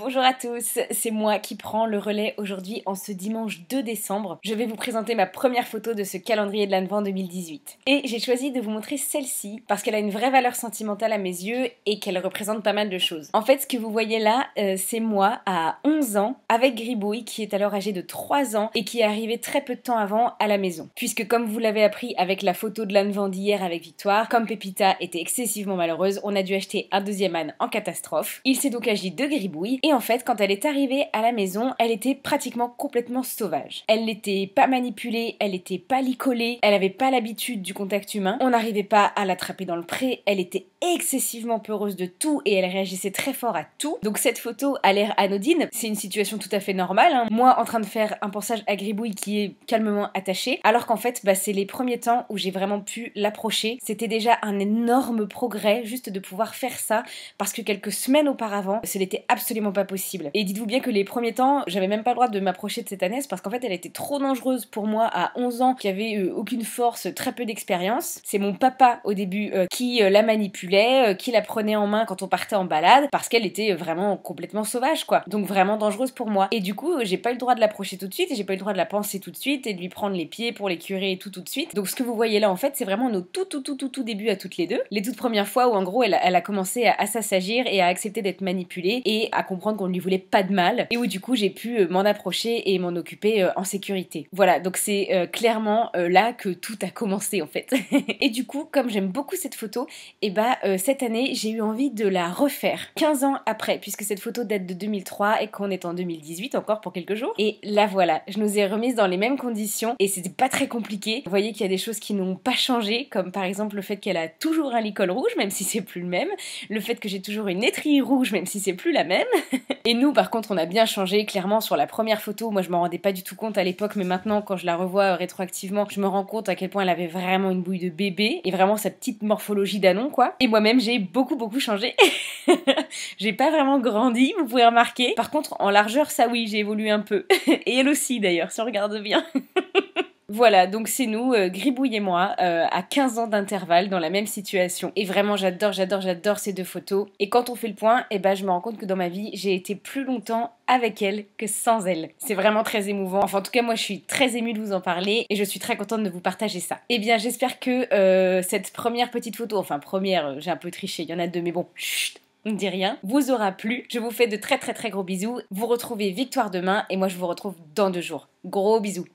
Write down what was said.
Bonjour à tous, c'est moi qui prends le relais aujourd'hui en ce dimanche 2 décembre. Je vais vous présenter ma première photo de ce calendrier de l'Advent 2018. Et j'ai choisi de vous montrer celle-ci parce qu'elle a une vraie valeur sentimentale à mes yeux et qu'elle représente pas mal de choses. En fait, ce que vous voyez là, c'est moi à 11 ans avec Gribouille qui est alors âgé de 3 ans et qui est arrivé très peu de temps avant à la maison. Puisque comme vous l'avez appris avec la photo de l'Advent d'hier avec Victoire, comme Pépita était excessivement malheureuse, on a dû acheter un deuxième âne en catastrophe. Il s'est donc agi de Gribouille. Et en fait, quand elle est arrivée à la maison, elle était pratiquement complètement sauvage. Elle n'était pas manipulée, elle n'était pas licolée, elle n'avait pas l'habitude du contact humain, on n'arrivait pas à l'attraper dans le pré, elle était excessivement peureuse de tout et elle réagissait très fort à tout. Donc cette photo a l'air anodine, c'est une situation tout à fait normale, hein. Moi en train de faire un pansage à Gribouille qui est calmement attaché, alors qu'en fait c'est les premiers temps où j'ai vraiment pu l'approcher. C'était déjà un énorme progrès juste de pouvoir faire ça parce que quelques semaines auparavant, ce n'était absolument pas possible. Et dites-vous bien que les premiers temps, j'avais même pas le droit de m'approcher de cette ânesse parce qu'en fait elle était trop dangereuse pour moi à 11 ans, qui avait aucune force, très peu d'expérience. C'est mon papa au début qui la manipulait, qui la prenait en main quand on partait en balade parce qu'elle était vraiment complètement sauvage quoi. Donc vraiment dangereuse pour moi. Et du coup, j'ai pas eu le droit de l'approcher tout de suite et j'ai pas eu le droit de la panser tout de suite et de lui prendre les pieds pour les curer et tout de suite. Donc ce que vous voyez là en fait, c'est vraiment nos tout début à toutes les deux. Les toutes premières fois où en gros elle a commencé à s'assagir et à accepter d'être manipulée et à comprendre qu'on ne lui voulait pas de mal et où du coup j'ai pu m'en approcher et m'en occuper en sécurité. Voilà, donc c'est clairement là que tout a commencé en fait. Et du coup, comme j'aime beaucoup cette photo, et cette année j'ai eu envie de la refaire 15 ans après, puisque cette photo date de 2003 et qu'on est en 2018 encore pour quelques jours. Et là voilà, je nous ai remises dans les mêmes conditions et c'était pas très compliqué. Vous voyez qu'il y a des choses qui n'ont pas changé, comme par exemple le fait qu'elle a toujours un licol rouge, même si c'est plus le même, le fait que j'ai toujours une étrille rouge, même si c'est plus la même. Et nous par contre on a bien changé, clairement sur la première photo, moi je m'en rendais pas du tout compte à l'époque, mais maintenant quand je la revois rétroactivement, je me rends compte à quel point elle avait vraiment une bouille de bébé et vraiment sa petite morphologie d'anon quoi. Et moi-même j'ai beaucoup changé. J'ai pas vraiment grandi, vous pouvez remarquer. Par contre en largeur ça oui, j'ai évolué un peu. Et elle aussi d'ailleurs, si on regarde bien. Voilà, donc c'est nous, Gribouille et moi, à 15 ans d'intervalle dans la même situation. Et vraiment, j'adore ces deux photos. Et quand on fait le point, je me rends compte que dans ma vie, j'ai été plus longtemps avec elle que sans elle. C'est vraiment très émouvant. Enfin, en tout cas, moi, je suis très émue de vous en parler et je suis très contente de vous partager ça. Eh bien, j'espère que cette première petite photo, enfin première, j'ai un peu triché, il y en a deux, mais bon, chut, on ne dit rien, vous aura plu. Je vous fais de très gros bisous. Vous retrouvez Victoire demain et moi, je vous retrouve dans 2 jours. Gros bisous.